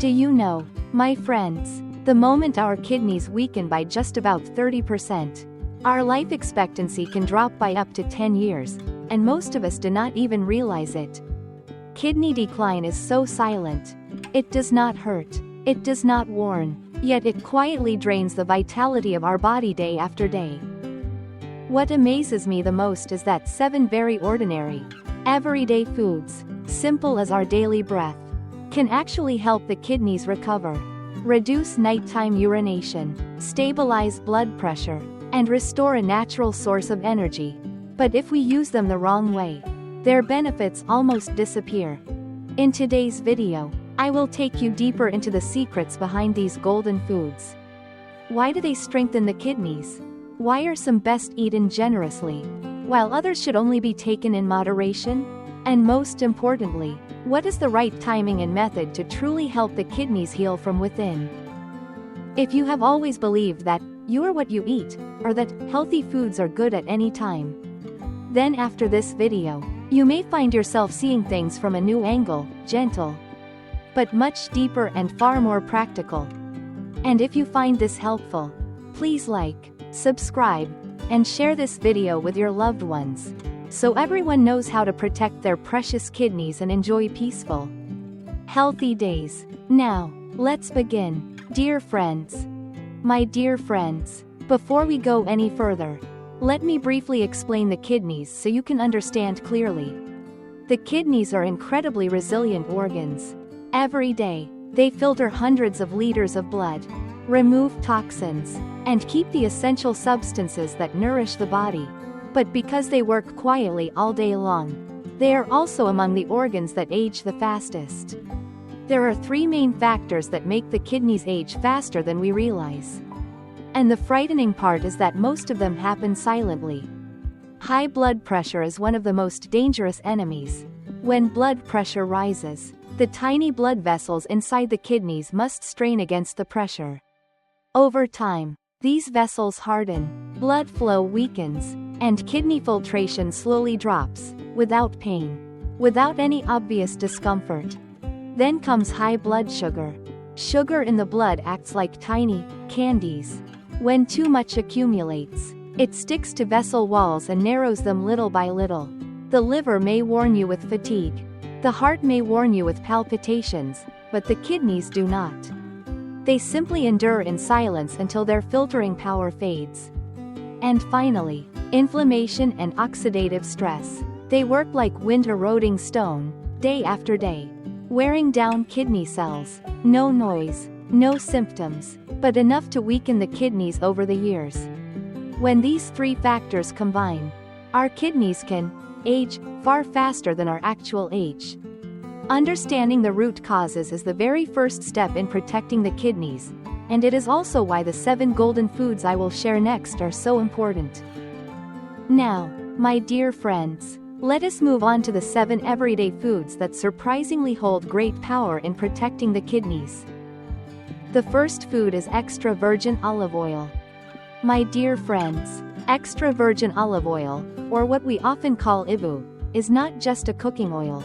Do you know, my friends, the moment our kidneys weaken by just about 30%, our life expectancy can drop by up to 10 years, and most of us do not even realize it. Kidney decline is so silent. It does not hurt. It does not warn, yet it quietly drains the vitality of our body day after day. What amazes me the most is that 7 very ordinary, everyday foods, simple as our daily breath, can actually help the kidneys recover, reduce nighttime urination, stabilize blood pressure, and restore a natural source of energy. But if we use them the wrong way, their benefits almost disappear. In today's video, I will take you deeper into the secrets behind these golden foods. Why do they strengthen the kidneys? Why are some best eaten generously, while others should only be taken in moderation? And most importantly, what is the right timing and method to truly help the kidneys heal from within? If you have always believed that you are what you eat, or that healthy foods are good at any time, then after this video, you may find yourself seeing things from a new angle, gentle, but much deeper and far more practical. And if you find this helpful, please like, subscribe, and share this video with your loved ones, so everyone knows how to protect their precious kidneys and enjoy peaceful, healthy days. Now, let's begin. Dear friends. My dear friends, before we go any further, let me briefly explain the kidneys so you can understand clearly. The kidneys are incredibly resilient organs. Every day, they filter hundreds of liters of blood, remove toxins, and keep the essential substances that nourish the body. But because they work quietly all day long, they are also among the organs that age the fastest. There are 3 main factors that make the kidneys age faster than we realize. And the frightening part is that most of them happen silently. High blood pressure is one of the most dangerous enemies. When blood pressure rises, the tiny blood vessels inside the kidneys must strain against the pressure. Over time, these vessels harden, blood flow weakens, and kidney filtration slowly drops, without pain, without any obvious discomfort. Then comes high blood sugar. Sugar in the blood acts like tiny candies. When too much accumulates, it sticks to vessel walls and narrows them little by little. The liver may warn you with fatigue. The heart may warn you with palpitations, but the kidneys do not. They simply endure in silence until their filtering power fades. And finally, inflammation and oxidative stress. They work like wind-eroding stone, day after day, wearing down kidney cells. No noise, no symptoms, but enough to weaken the kidneys over the years. When these 3 factors combine, our kidneys can age far faster than our actual age. Understanding the root causes is the very first step in protecting the kidneys, and it is also why the 7 golden foods I will share next are so important. Now, my dear friends, let us move on to the 7 everyday foods that surprisingly hold great power in protecting the kidneys. The first food is extra virgin olive oil. My dear friends, extra virgin olive oil, or what we often call ivu, is not just a cooking oil.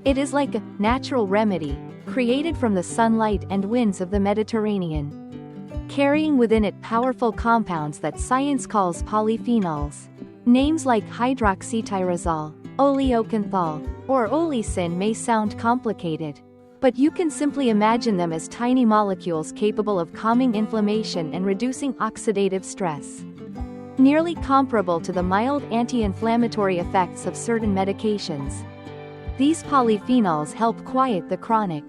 It is like a natural remedy, created from the sunlight and winds of the Mediterranean, carrying within it powerful compounds that science calls polyphenols. Names like hydroxytyrosol, oleocanthal, or oleisin may sound complicated, but you can simply imagine them as tiny molecules capable of calming inflammation and reducing oxidative stress. Nearly comparable to the mild anti-inflammatory effects of certain medications. These polyphenols help quiet the chronic,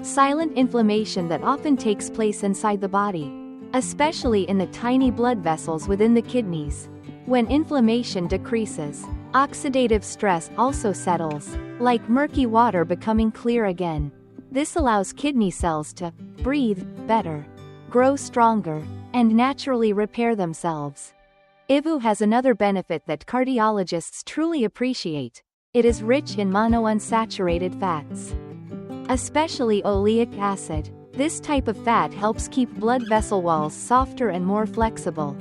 silent inflammation that often takes place inside the body, especially in the tiny blood vessels within the kidneys. When inflammation decreases, oxidative stress also settles, like murky water becoming clear again. This allows kidney cells to breathe better, grow stronger, and naturally repair themselves. Ivu has another benefit that cardiologists truly appreciate. It is rich in monounsaturated fats, especially oleic acid. This type of fat helps keep blood vessel walls softer and more flexible,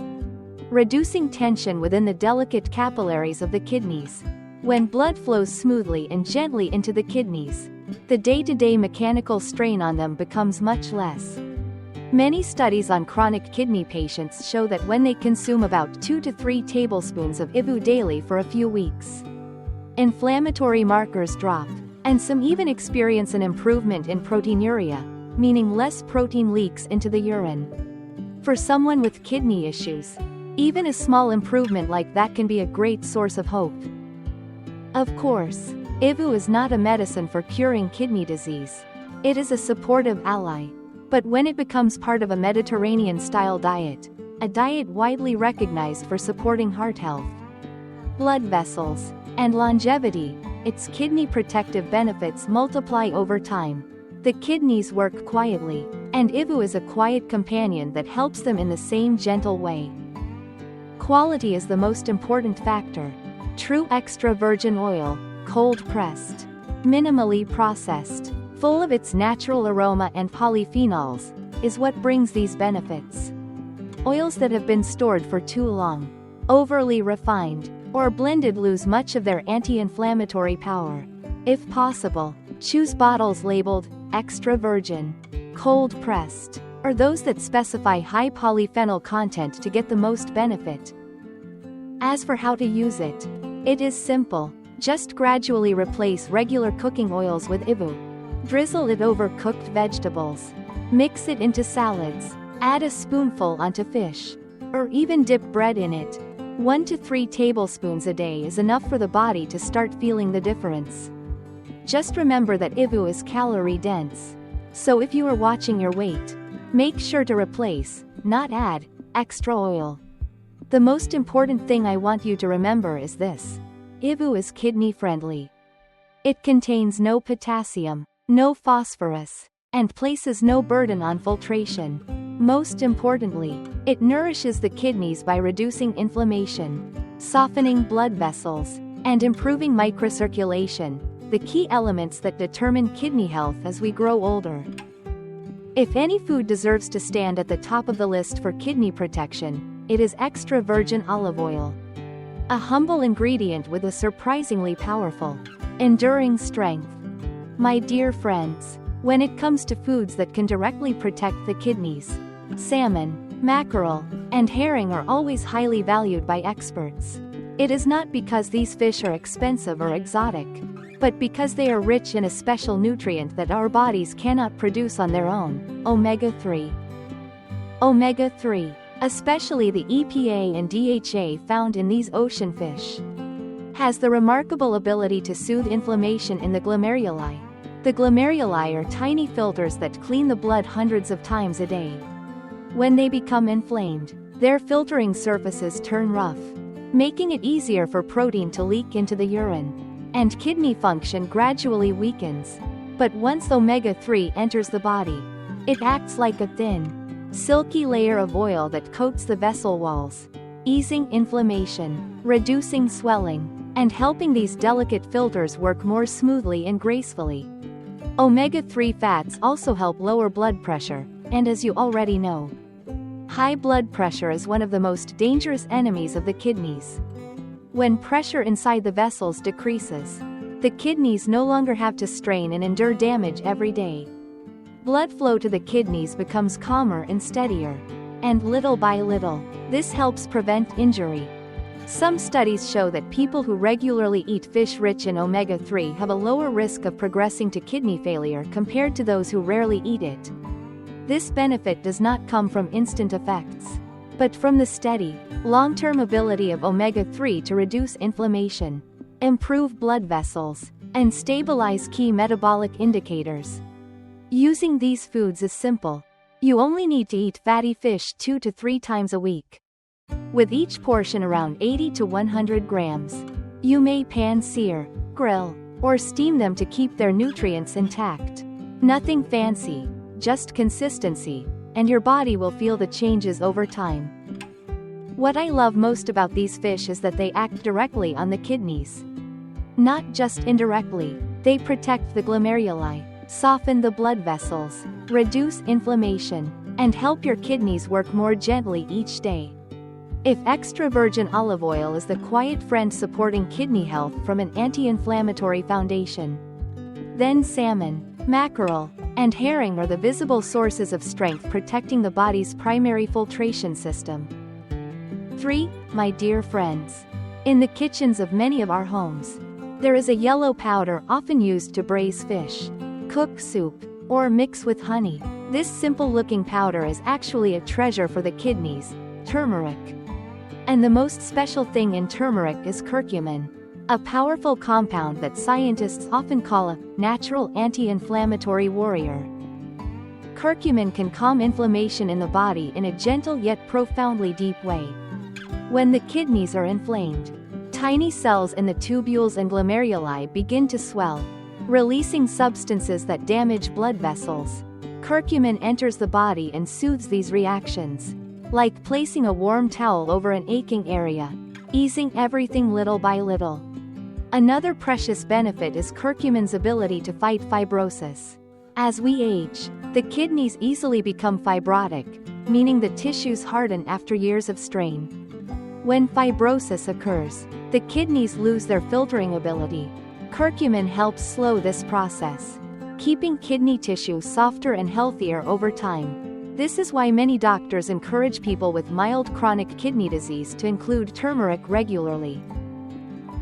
reducing tension within the delicate capillaries of the kidneys. When blood flows smoothly and gently into the kidneys, the day-to-day mechanical strain on them becomes much less. Many studies on chronic kidney patients show that when they consume about 2 to 3 tablespoons of EVU daily for a few weeks, inflammatory markers drop, and some even experience an improvement in proteinuria, meaning less protein leaks into the urine. For someone with kidney issues, even a small improvement like that can be a great source of hope. Of course, EVU is not a medicine for curing kidney disease. It is a supportive ally. But when it becomes part of a Mediterranean-style diet, a diet widely recognized for supporting heart health, blood vessels, and longevity, its kidney protective benefits multiply over time. The kidneys work quietly, and EVU is a quiet companion that helps them in the same gentle way. Quality is the most important factor. True extra virgin oil, cold-pressed, minimally processed, full of its natural aroma and polyphenols, is what brings these benefits. Oils that have been stored for too long, overly refined, or blended lose much of their anti-inflammatory power. If possible, choose bottles labeled extra virgin, cold-pressed, or those that specify high polyphenol content to get the most benefit. As for how to use it, it is simple. Just gradually replace regular cooking oils with EVU. Drizzle it over cooked vegetables. Mix it into salads. Add a spoonful onto fish. Or even dip bread in it. 1 to 3 tablespoons a day is enough for the body to start feeling the difference. Just remember that EVU is calorie dense. So if you are watching your weight, make sure to replace, not add, extra oil. The most important thing I want you to remember is this. EVU is kidney friendly. It contains no potassium, no phosphorus, and places no burden on filtration. Most importantly, it nourishes the kidneys by reducing inflammation, softening blood vessels, and improving microcirculation, the key elements that determine kidney health as we grow older. If any food deserves to stand at the top of the list for kidney protection, it is extra virgin olive oil. A humble ingredient with a surprisingly powerful, enduring strength. My dear friends, when it comes to foods that can directly protect the kidneys, salmon, mackerel, and herring are always highly valued by experts. It is not because these fish are expensive or exotic, but because they are rich in a special nutrient that our bodies cannot produce on their own, omega-3. Omega-3, especially the EPA and DHA found in these ocean fish, has the remarkable ability to soothe inflammation in the glomeruli. The glomeruli are tiny filters that clean the blood hundreds of times a day. When they become inflamed, their filtering surfaces turn rough, making it easier for protein to leak into the urine, and kidney function gradually weakens. But once omega-3 enters the body, it acts like a thin, silky layer of oil that coats the vessel walls, easing inflammation, reducing swelling, and helping these delicate filters work more smoothly and gracefully. Omega-3 fats also help lower blood pressure, and as you already know, high blood pressure is one of the most dangerous enemies of the kidneys. When pressure inside the vessels decreases, the kidneys no longer have to strain and endure damage every day. Blood flow to the kidneys becomes calmer and steadier, and little by little, this helps prevent injury. Some studies show that people who regularly eat fish rich in omega-3 have a lower risk of progressing to kidney failure compared to those who rarely eat it. This benefit does not come from instant effects, but from the steady, long-term ability of omega-3 to reduce inflammation, improve blood vessels, and stabilize key metabolic indicators. Using these foods is simple. You only need to eat fatty fish 2 to 3 times a week, with each portion around 80 to 100 grams. You may pan-sear, grill, or steam them to keep their nutrients intact. Nothing fancy, just consistency, and your body will feel the changes over time. What I love most about these fish is that they act directly on the kidneys. Not just indirectly, they protect the glomeruli, soften the blood vessels, reduce inflammation, and help your kidneys work more gently each day. If extra virgin olive oil is the quiet friend supporting kidney health from an anti-inflammatory foundation, Then salmon, mackerel, and herring are the visible sources of strength protecting the body's primary filtration system. 3. My dear friends. In the kitchens of many of our homes, there is a yellow powder often used to braise fish, cook soup, or mix with honey. This simple-looking powder is actually a treasure for the kidneys, turmeric. And the most special thing in turmeric is curcumin, a powerful compound that scientists often call a natural anti-inflammatory warrior. Curcumin can calm inflammation in the body in a gentle yet profoundly deep way. When the kidneys are inflamed, tiny cells in the tubules and glomeruli begin to swell, releasing substances that damage blood vessels. Curcumin enters the body and soothes these reactions, like placing a warm towel over an aching area, easing everything little by little. Another precious benefit is curcumin's ability to fight fibrosis. As we age, the kidneys easily become fibrotic, meaning the tissues harden after years of strain. When fibrosis occurs, the kidneys lose their filtering ability. Curcumin helps slow this process, keeping kidney tissue softer and healthier over time. This is why many doctors encourage people with mild chronic kidney disease to include turmeric regularly.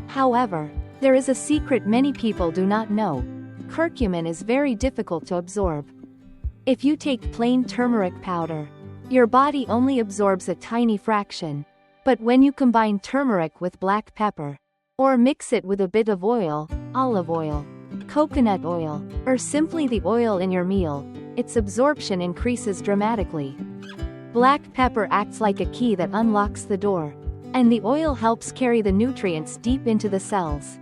However, there is a secret many people do not know. Curcumin is very difficult to absorb. If you take plain turmeric powder, your body only absorbs a tiny fraction. But when you combine turmeric with black pepper, or mix it with a bit of oil, olive oil, coconut oil, or simply the oil in your meal, its absorption increases dramatically. Black pepper acts like a key that unlocks the door, and the oil helps carry the nutrients deep into the cells.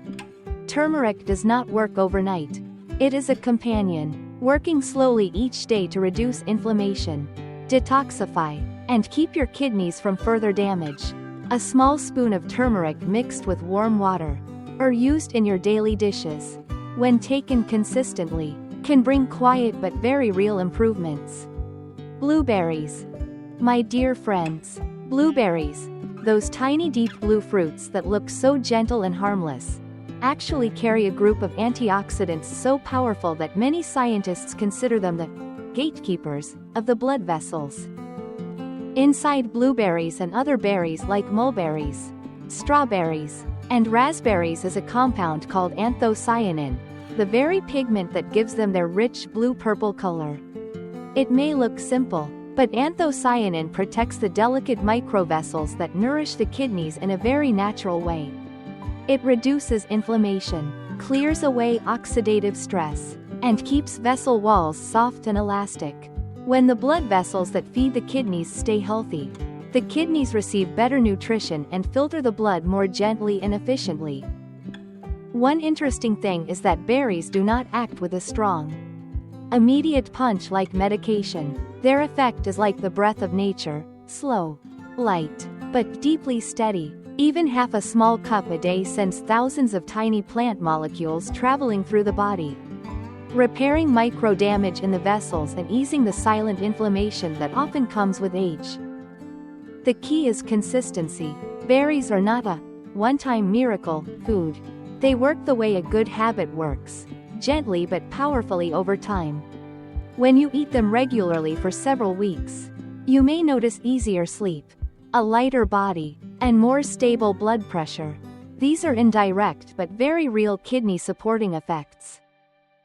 Turmeric does not work overnight. It is a companion, working slowly each day to reduce inflammation, detoxify, and keep your kidneys from further damage. A small spoon of turmeric mixed with warm water, or used in your daily dishes, when taken consistently, can bring quiet but very real improvements. Blueberries. My dear friends, blueberries, those tiny deep blue fruits that look so gentle and harmless, actually carry a group of antioxidants so powerful that many scientists consider them the gatekeepers of the blood vessels. Inside blueberries and other berries like mulberries, strawberries, and raspberries is a compound called anthocyanin, the very pigment that gives them their rich blue-purple color. It may look simple, but anthocyanin protects the delicate microvessels that nourish the kidneys in a very natural way. It reduces inflammation, clears away oxidative stress, and keeps vessel walls soft and elastic. When the blood vessels that feed the kidneys stay healthy, the kidneys receive better nutrition and filter the blood more gently and efficiently. One interesting thing is that berries do not act with a strong, immediate punch like medication. Their effect is like the breath of nature, slow, light, but deeply steady. Even half a small cup a day sends thousands of tiny plant molecules traveling through the body, repairing micro damage in the vessels and easing the silent inflammation that often comes with age. The key is consistency. Berries are not a one-time miracle food. They work the way a good habit works, gently but powerfully over time. When you eat them regularly for several weeks, you may notice easier sleep, a lighter body, and more stable blood pressure. These are indirect but very real kidney-supporting effects.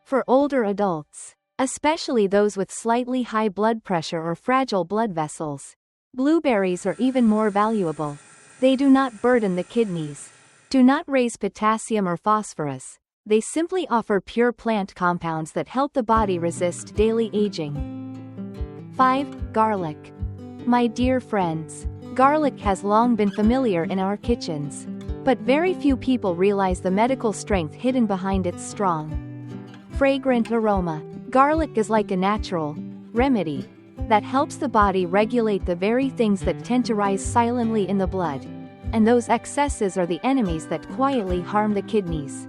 For older adults, especially those with slightly high blood pressure or fragile blood vessels, blueberries are even more valuable. They do not burden the kidneys, do not raise potassium or phosphorus. They simply offer pure plant compounds that help the body resist daily aging. 5. Garlic. My dear friends, garlic has long been familiar in our kitchens, but very few people realize the medical strength hidden behind its strong, fragrant aroma. Garlic is like a natural remedy that helps the body regulate the very things that tend to rise silently in the blood, and those excesses are the enemies that quietly harm the kidneys.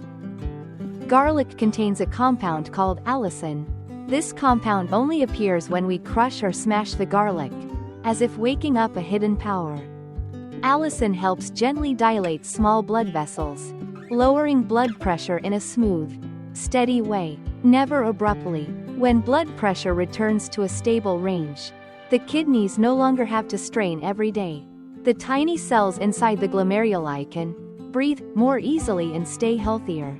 Garlic contains a compound called allicin. This compound only appears when we crush or smash the garlic, as if waking up a hidden power. Allicin helps gently dilate small blood vessels, lowering blood pressure in a smooth, steady way, never abruptly. When blood pressure returns to a stable range, the kidneys no longer have to strain every day. The tiny cells inside the glomeruli can breathe more easily and stay healthier.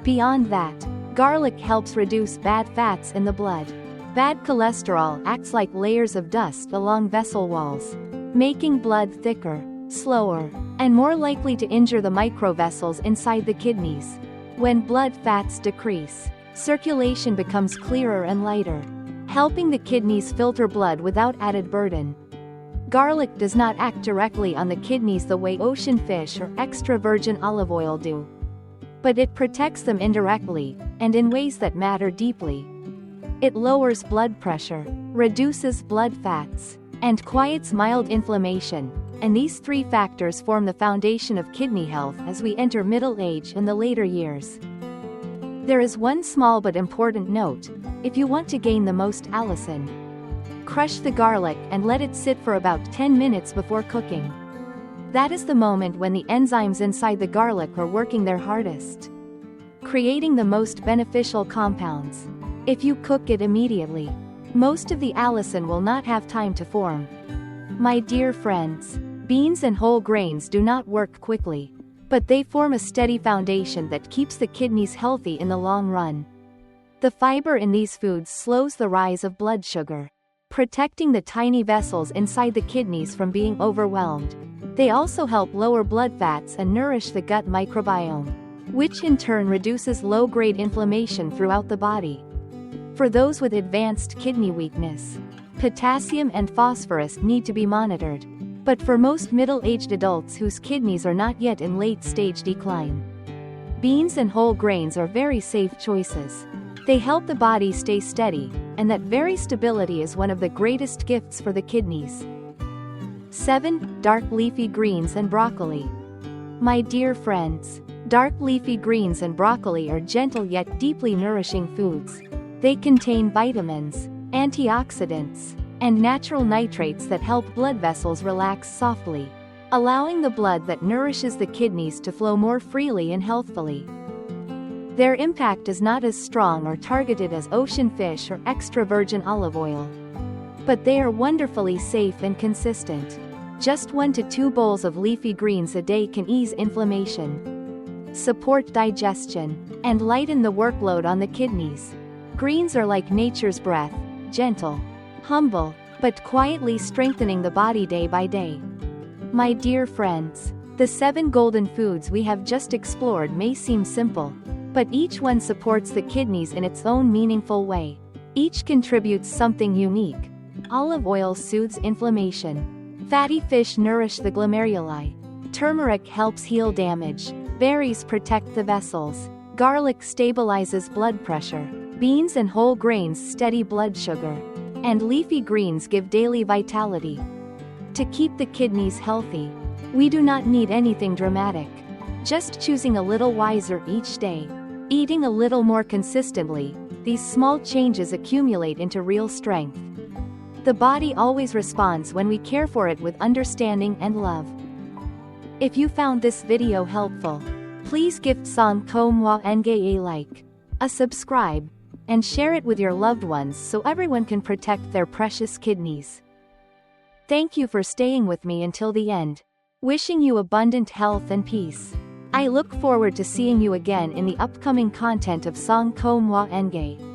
Beyond that, garlic helps reduce bad fats in the blood. Bad cholesterol acts like layers of dust along vessel walls, making blood thicker, slower, and more likely to injure the microvessels inside the kidneys. When blood fats decrease, circulation becomes clearer and lighter, helping the kidneys filter blood without added burden. Garlic does not act directly on the kidneys the way ocean fish or extra virgin olive oil do, but it protects them indirectly, and in ways that matter deeply. It lowers blood pressure, reduces blood fats, and quiets mild inflammation, and these three factors form the foundation of kidney health as we enter middle age and the later years. There is one small but important note: if you want to gain the most allicin, crush the garlic and let it sit for about 10 minutes before cooking. That is the moment when the enzymes inside the garlic are working their hardest, creating the most beneficial compounds. If you cook it immediately, most of the allicin will not have time to form. My dear friends, beans and whole grains do not work quickly, but they form a steady foundation that keeps the kidneys healthy in the long run. The fiber in these foods slows the rise of blood sugar, protecting the tiny vessels inside the kidneys from being overwhelmed. They also help lower blood fats and nourish the gut microbiome, which in turn reduces low-grade inflammation throughout the body. For those with advanced kidney weakness, potassium and phosphorus need to be monitored. But for most middle-aged adults whose kidneys are not yet in late-stage decline, beans and whole grains are very safe choices. They help the body stay steady, and that very stability is one of the greatest gifts for the kidneys. 7. Dark leafy greens and broccoli. My dear friends, dark leafy greens and broccoli are gentle yet deeply nourishing foods. They contain vitamins, antioxidants, and natural nitrates that help blood vessels relax softly, allowing the blood that nourishes the kidneys to flow more freely and healthfully. Their impact is not as strong or targeted as ocean fish or extra virgin olive oil, but they are wonderfully safe and consistent. Just 1 to 2 bowls of leafy greens a day can ease inflammation, support digestion, and lighten the workload on the kidneys. Greens are like nature's breath, gentle, humble, but quietly strengthening the body day by day. My dear friends, the 7 golden foods we have just explored may seem simple, but each one supports the kidneys in its own meaningful way. Each contributes something unique. Olive oil soothes inflammation. Fatty fish nourish the glomeruli. Turmeric helps heal damage. Berries protect the vessels. Garlic stabilizes blood pressure. Beans and whole grains steady blood sugar. And leafy greens give daily vitality. To keep the kidneys healthy, we do not need anything dramatic. Just choosing a little wiser each day, eating a little more consistently, these small changes accumulate into real strength. The body always responds when we care for it with understanding and love. If you found this video helpful, please give KHOE MOI NGAY a like, a subscribe, and share it with your loved ones so everyone can protect their precious kidneys. Thank you for staying with me until the end. Wishing you abundant health and peace. I look forward to seeing you again in the upcoming content of KHOE MOI NGAY.